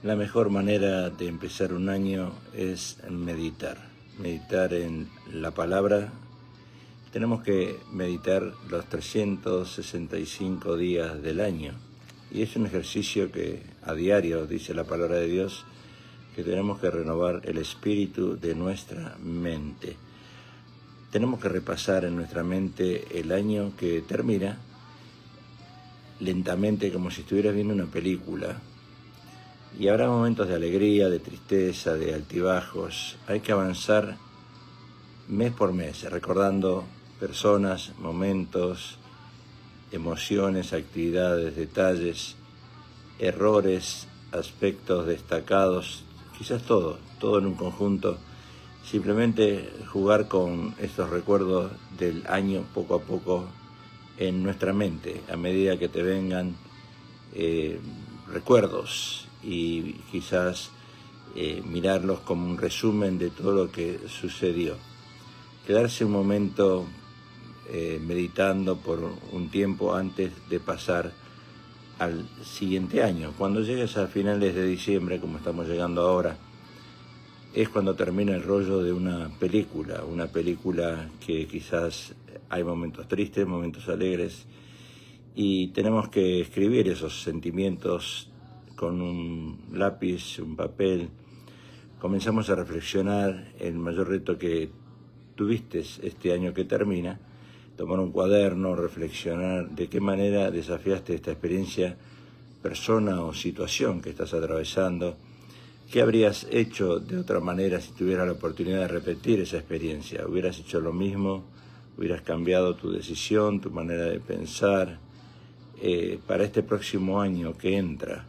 La mejor manera de empezar un año es meditar en la palabra. Tenemos que meditar los 365 días del año y es un ejercicio que a diario, dice la palabra de Dios, que tenemos que renovar el espíritu de nuestra mente. Tenemos que repasar en nuestra mente el año que termina lentamente, como si estuvieras viendo una película. Y habrá momentos de alegría, de tristeza, de altibajos. Hay que avanzar mes por mes, recordando personas, momentos, emociones, actividades, detalles, errores, aspectos destacados, quizás todo en un conjunto. Simplemente jugar con estos recuerdos del año poco a poco en nuestra mente, a medida que te vengan recuerdos y quizás mirarlos como un resumen de todo lo que sucedió. Quedarse un momento meditando por un tiempo antes de pasar al siguiente año. Cuando llegues a finales de diciembre, como estamos llegando ahora, es cuando termina el rollo de una película que quizás hay momentos tristes, momentos alegres, y tenemos que escribir esos sentimientos con un lápiz, un papel. Comenzamos a reflexionar el mayor reto que tuviste este año que termina, tomar un cuaderno, reflexionar de qué manera desafiaste esta experiencia, persona o situación que estás atravesando. ¿Qué habrías hecho de otra manera si tuvieras la oportunidad de repetir esa experiencia? ¿Hubieras hecho lo mismo? ¿Hubieras cambiado tu decisión, tu manera de pensar? Para este próximo año que entra,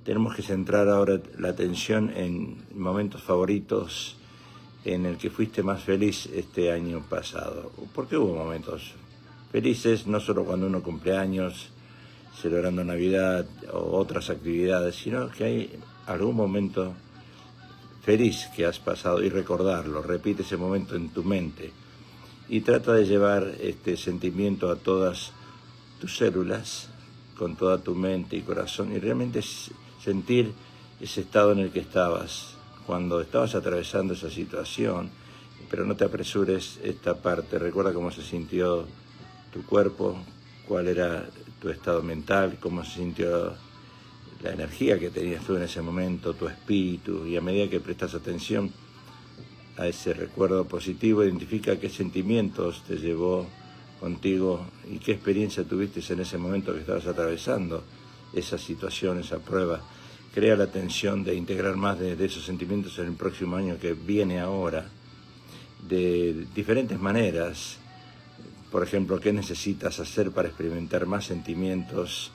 tenemos que centrar ahora la atención en momentos favoritos en el que fuiste más feliz este año pasado. Porque hubo momentos felices, no solo cuando uno cumple años, celebrando Navidad o otras actividades, sino que hay algún momento feliz que has pasado y recordarlo. Repite ese momento en tu mente y trata de llevar este sentimiento a todas tus células, con toda tu mente y corazón, y realmente sentir ese estado en el que estabas cuando estabas atravesando esa situación. Pero no te apresures esta parte. Recuerda cómo se sintió tu cuerpo, cuál era tu estado mental, cómo se sintió la energía que tenías tú en ese momento, tu espíritu, y a medida que prestas atención a ese recuerdo positivo, identifica qué sentimientos te llevó contigo y qué experiencia tuviste en ese momento que estabas atravesando esa situación, esa prueba. Crea la tensión de integrar más de esos sentimientos en el próximo año que viene ahora, de diferentes maneras. Por ejemplo, ¿qué necesitas hacer para experimentar más sentimientos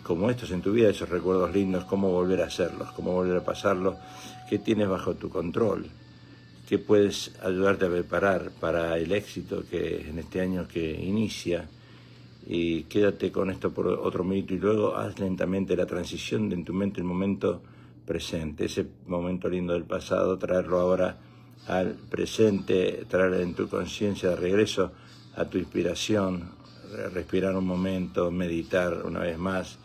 como estos en tu vida, esos recuerdos lindos? ¿Cómo volver a hacerlos? ¿Cómo volver a pasarlos? ¿Qué tienes bajo tu control? ¿Qué puedes ayudarte a preparar para el éxito que en este año que inicia? Y quédate con esto por otro minuto y luego haz lentamente la transición en tu mente el momento presente, ese momento lindo del pasado, traerlo ahora al presente, traer en tu conciencia de regreso a tu inspiración, respirar un momento, meditar una vez más.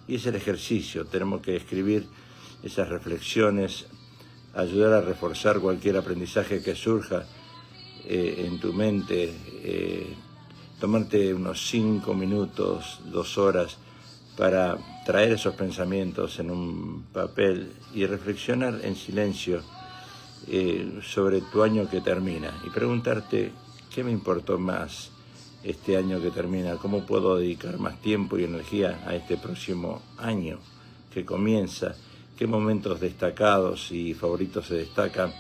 Y es el ejercicio, tenemos que escribir esas reflexiones, ayudar a reforzar cualquier aprendizaje que surja en tu mente, tomarte unos 5 minutos, 2 horas para traer esos pensamientos en un papel y reflexionar en silencio sobre tu año que termina y preguntarte qué me importó más este año que termina, cómo puedo dedicar más tiempo y energía a este próximo año que comienza, qué momentos destacados y favoritos se destacan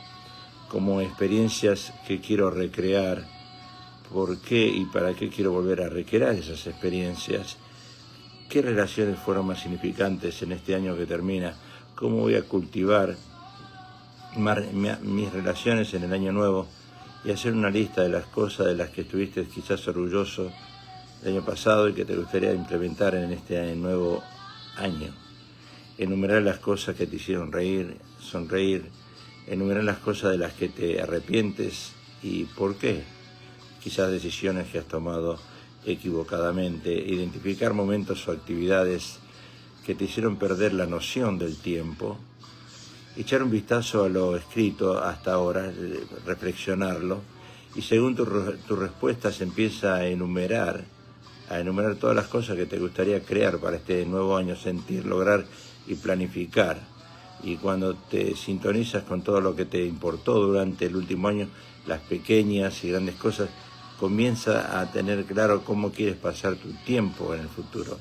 como experiencias que quiero recrear, por qué y para qué quiero volver a recrear esas experiencias, qué relaciones fueron más significantes en este año que termina, cómo voy a cultivar mis relaciones en el año nuevo y hacer una lista de las cosas de las que estuviste quizás orgulloso el año pasado y que te gustaría implementar en este nuevo año. Enumerar las cosas que te hicieron reír, sonreír, enumerar las cosas de las que te arrepientes y por qué. Quizás decisiones que has tomado equivocadamente, identificar momentos o actividades que te hicieron perder la noción del tiempo, echar un vistazo a lo escrito hasta ahora, reflexionarlo, y según tu respuesta se empieza a enumerar todas las cosas que te gustaría crear para este nuevo año, sentir, lograr y planificar. Y cuando te sintonizas con todo lo que te importó durante el último año, las pequeñas y grandes cosas, comienza a tener claro cómo quieres pasar tu tiempo en el futuro.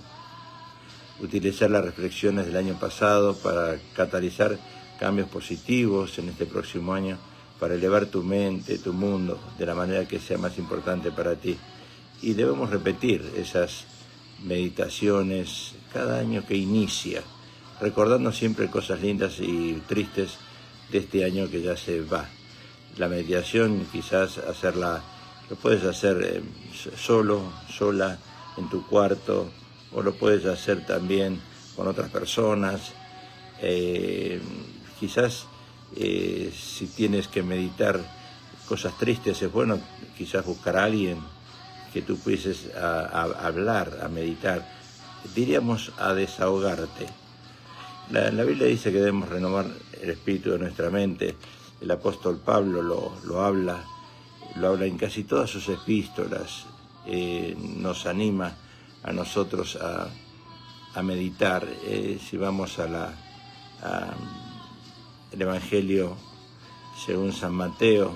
Utilizar las reflexiones del año pasado para catalizar cambios positivos en este próximo año, para elevar tu mente, tu mundo, de la manera que sea más importante para ti. Y debemos repetir esas meditaciones cada año que inicia, recordando siempre cosas lindas y tristes de este año que ya se va. La meditación quizás lo puedes hacer solo, sola, en tu cuarto, o lo puedes hacer también con otras personas. Quizás si tienes que meditar cosas tristes, es bueno quizás buscar a alguien que tú pudieses a hablar, a meditar, diríamos a desahogarte. La Biblia dice que debemos renovar el espíritu de nuestra mente. El apóstol Pablo lo habla en casi todas sus epístolas, nos anima a nosotros a meditar. Si vamos al Evangelio según San Mateo,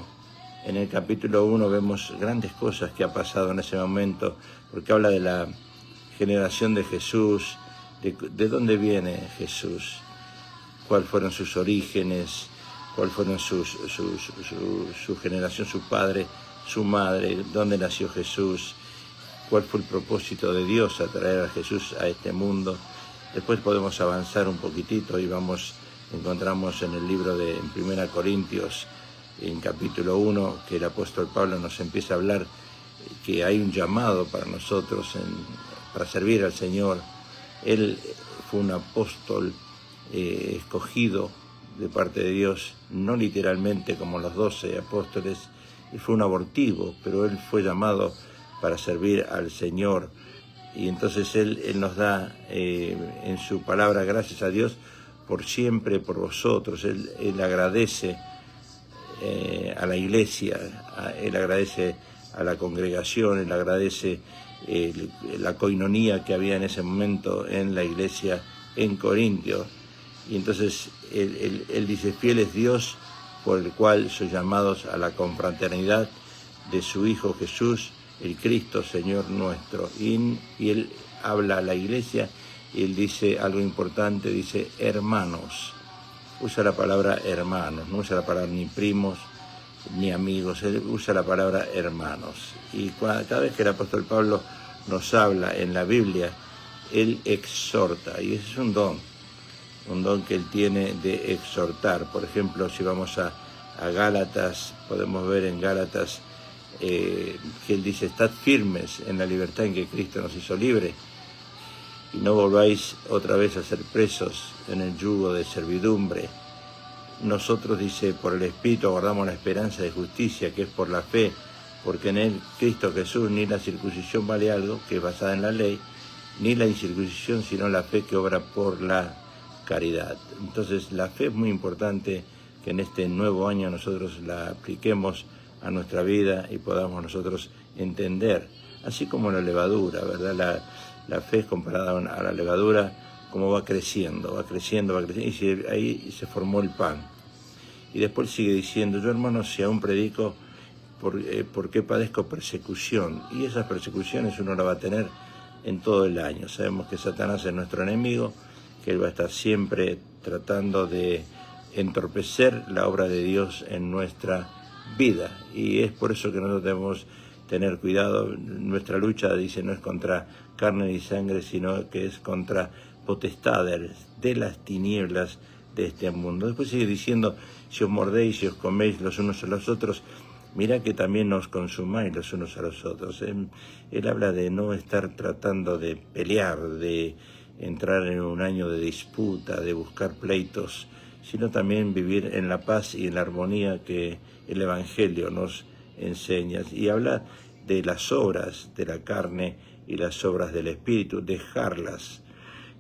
en el capítulo 1 vemos grandes cosas que ha pasado en ese momento, porque habla de la generación de Jesús, de dónde viene Jesús, cuáles fueron sus orígenes, cuál fueron su generación, su padre, su madre, dónde nació Jesús, cuál fue el propósito de Dios a traer a Jesús a este mundo. Después podemos avanzar un poquitito y encontramos en el libro de 1 Corintios, en capítulo 1, que el apóstol Pablo nos empieza a hablar que hay un llamado para nosotros para servir al Señor. Él fue un apóstol escogido de parte de Dios, no literalmente como los 12 apóstoles. Él fue un abortivo, pero él fue llamado para servir al Señor. Y entonces él nos da en su palabra, gracias a Dios por siempre, por vosotros. Él agradece a la iglesia, él agradece a la congregación, él agradece la coinonía que había en ese momento en la iglesia en Corintios. Y entonces él dice, fiel es Dios por el cual sois llamados a la confraternidad de su Hijo Jesús, el Cristo Señor nuestro. Y él habla a la iglesia y él dice algo importante, dice hermanos. Usa la palabra hermanos, no usa la palabra ni primos ni amigos, él usa la palabra hermanos. Y cada vez que el apóstol Pablo nos habla en la Biblia, él exhorta, y ese es un don que él tiene de exhortar. Por ejemplo, si vamos a Gálatas, podemos ver en Gálatas que él dice, estad firmes en la libertad en que Cristo nos hizo libre, y no volváis otra vez a ser presos en el yugo de servidumbre. Nosotros, dice, por el Espíritu aguardamos la esperanza de justicia, que es por la fe, porque en él, Cristo Jesús, ni la circuncisión vale algo, que es basada en la ley, ni la incircuncisión, sino la fe que obra por la caridad. Entonces, la fe es muy importante, que en este nuevo año nosotros la apliquemos a nuestra vida y podamos nosotros entender, así como la levadura, ¿verdad? La fe es comparada a la levadura, como va creciendo, y ahí se formó el pan. Y después sigue diciendo, yo hermanos, si aún predico, ¿por qué padezco persecución? Y esas persecuciones uno las va a tener en todo el año. Sabemos que Satanás es nuestro enemigo, que él va a estar siempre tratando de entorpecer la obra de Dios en nuestra vida. Y es por eso que nosotros debemos tener cuidado. Nuestra lucha, dice, no es contra carne ni sangre, sino que es contra potestades de las tinieblas de este mundo. Después sigue diciendo, si os mordéis y os coméis los unos a los otros, mirad que también os consumáis los unos a los otros. Él habla de no estar tratando de pelear, de entrar en un año de disputa, de buscar pleitos, sino también vivir en la paz y en la armonía que el Evangelio nos enseña. Y habla de las obras de la carne y las obras del Espíritu, dejarlas.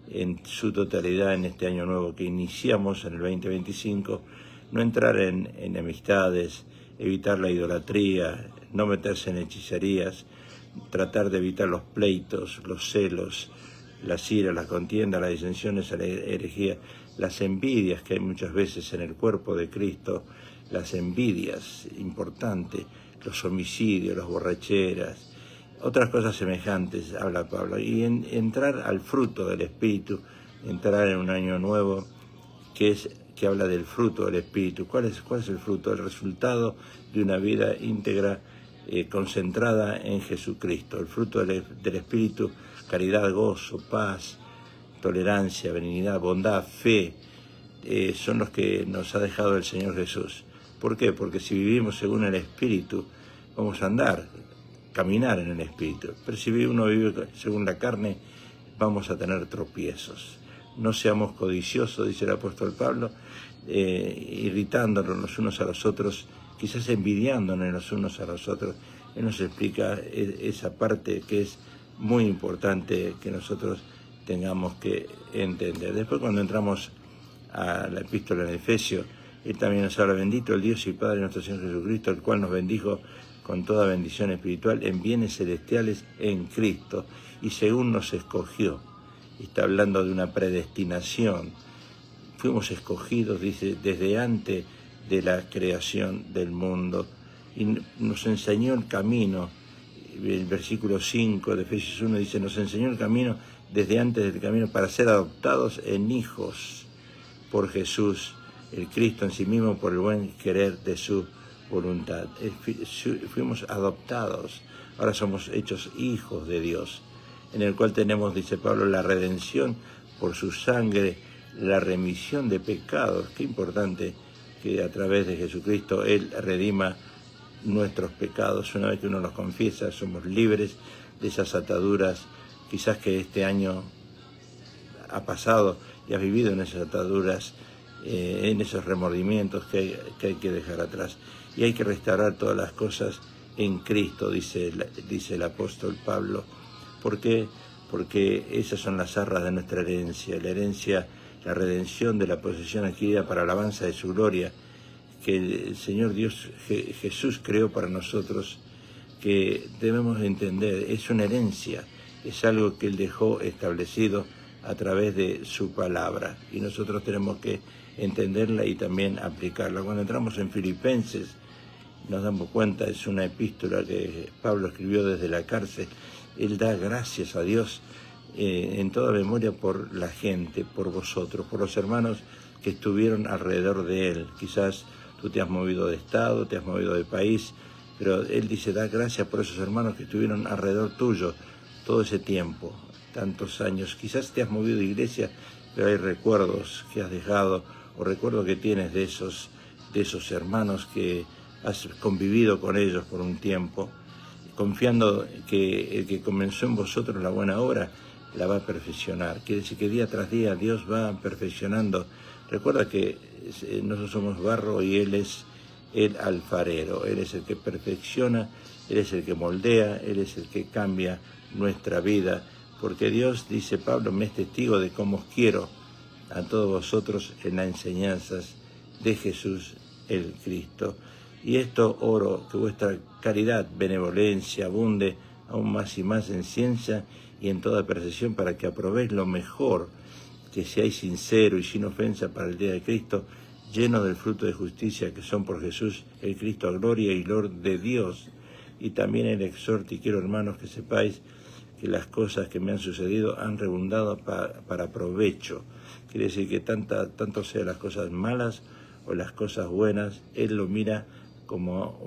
en su totalidad en este año nuevo que iniciamos en el 2025, no entrar en enemistades, evitar la idolatría, no meterse en hechicerías, tratar de evitar los pleitos, los celos, las iras, las contiendas, las disensiones, la herejía, las envidias que hay muchas veces en el cuerpo de Cristo, las envidias, importante, los homicidios, las borracheras, otras cosas semejantes, habla Pablo, y entrar al fruto del Espíritu, entrar en un año nuevo que habla del fruto del Espíritu. ¿Cuál es el fruto? El resultado de una vida íntegra, concentrada en Jesucristo. El fruto del Espíritu: caridad, gozo, paz, tolerancia, benignidad, bondad, fe, son los que nos ha dejado el Señor Jesús. ¿Por qué? Porque si vivimos según el Espíritu, vamos a caminar en el Espíritu. Pero si uno vive según la carne, vamos a tener tropiezos. No seamos codiciosos, dice el apóstol Pablo, irritándonos los unos a los otros, quizás envidiándonos los unos a los otros. Él nos explica esa parte que es muy importante que nosotros tengamos que entender. Después, cuando entramos a la epístola de Efesios, él también nos habla: bendito el Dios y Padre de nuestro Señor Jesucristo, el cual nos bendijo con toda bendición espiritual en bienes celestiales en Cristo, y según nos escogió. Está hablando de una predestinación. Fuimos escogidos, dice, desde antes de la creación del mundo, y nos enseñó el camino. El versículo 5 de Efesios 1 dice: nos enseñó el camino desde antes del camino para ser adoptados en hijos por Jesús, el Cristo en sí mismo, por el buen querer de su voluntad. Fuimos adoptados, ahora somos hechos hijos de Dios, en el cual tenemos, dice Pablo, la redención por su sangre, la remisión de pecados. Qué importante que a través de Jesucristo Él redima nuestros pecados. Una vez que uno los confiesa, somos libres de esas ataduras. Quizás que este año ha pasado y has vivido en esas ataduras, en esos remordimientos que hay que dejar atrás. Y hay que restaurar todas las cosas en Cristo, dice el apóstol Pablo. ¿Por qué? Porque esas son las arras de nuestra herencia, la redención de la posesión adquirida para alabanza de su gloria, que el Señor Dios Jesús creó para nosotros, que debemos entender. Es una herencia, es algo que Él dejó establecido a través de su palabra, y nosotros tenemos que entenderla y también aplicarla. Cuando entramos en Filipenses, nos damos cuenta, es una epístola que Pablo escribió desde la cárcel. Él da gracias a Dios en toda memoria por la gente, por vosotros, por los hermanos que estuvieron alrededor de él. Quizás tú te has movido de estado, te has movido de país, pero él dice: da gracias por esos hermanos que estuvieron alrededor tuyo todo ese tiempo, tantos años. Quizás te has movido de iglesia, pero hay recuerdos que has dejado, o recuerdos que tienes de esos hermanos que has convivido con ellos por un tiempo, confiando que el que comenzó en vosotros la buena obra la va a perfeccionar. Quiere decir que día tras día Dios va perfeccionando. Recuerda que nosotros somos barro y Él es el alfarero. Él es el que perfecciona, Él es el que moldea, Él es el que cambia nuestra vida. Porque Dios, dice Pablo, me es testigo de cómo os quiero a todos vosotros en las enseñanzas de Jesús el Cristo. Y esto oro, que vuestra caridad, benevolencia abunde aún más y más en ciencia y en toda percepción, para que aprobéis lo mejor, que seáis sinceros y sin ofensa para el día de Cristo, llenos del fruto de justicia que son por Jesús el Cristo, a gloria y Lord de Dios. Y también el exhorto, y quiero, hermanos, que sepáis que las cosas que me han sucedido han redundado para provecho. Quiere decir que tanto sean las cosas malas o las cosas buenas, Él lo mira como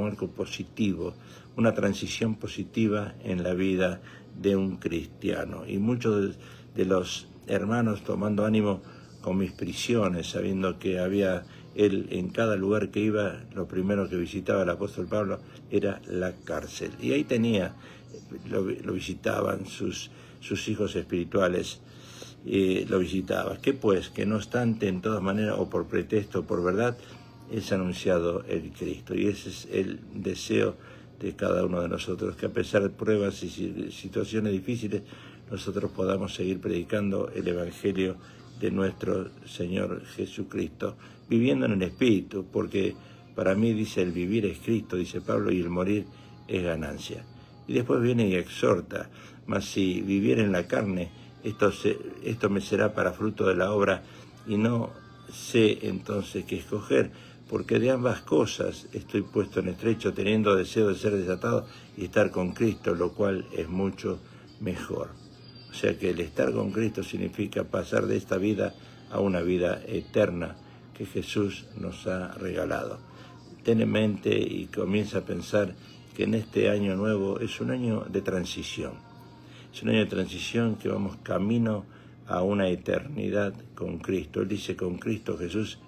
algo positivo, una transición positiva en la vida de un cristiano. Y muchos de los hermanos tomando ánimo con mis prisiones, sabiendo que había él en cada lugar que iba, lo primero que visitaba el apóstol Pablo era la cárcel. Y ahí lo visitaban sus hijos espirituales, lo visitaba. ¿Qué pues? Que no obstante, en todas maneras, o por pretexto o por verdad, es anunciado el Cristo. Y ese es el deseo de cada uno de nosotros, que a pesar de pruebas y situaciones difíciles, nosotros podamos seguir predicando el Evangelio de nuestro Señor Jesucristo, viviendo en el Espíritu, porque para mí, dice, el vivir es Cristo, dice Pablo, y el morir es ganancia. Y después viene y exhorta, mas si viviera en la carne, esto me será para fruto de la obra, y no sé entonces qué escoger, porque de ambas cosas estoy puesto en estrecho, teniendo deseo de ser desatado y estar con Cristo, lo cual es mucho mejor. O sea que el estar con Cristo significa pasar de esta vida a una vida eterna que Jesús nos ha regalado. Ten en mente y comienza a pensar que en este año nuevo es un año de transición. Es un año de transición que vamos camino a una eternidad con Cristo. Él dice, con Cristo Jesús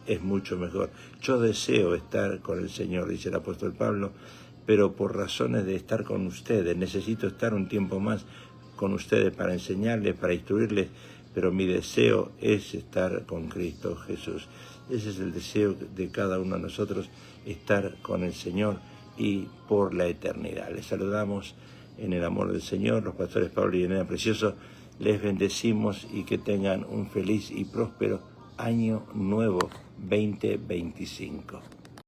es mucho mejor. Yo deseo estar con el Señor, dice el apóstol Pablo, pero por razones de estar con ustedes, necesito estar un tiempo más con ustedes para enseñarles, para instruirles, pero mi deseo es estar con Cristo Jesús. Ese es el deseo de cada uno de nosotros, estar con el Señor y por la eternidad. Les saludamos en el amor del Señor, los pastores Pablo y Elena Precioso. Les bendecimos y que tengan un feliz y próspero año nuevo 2025.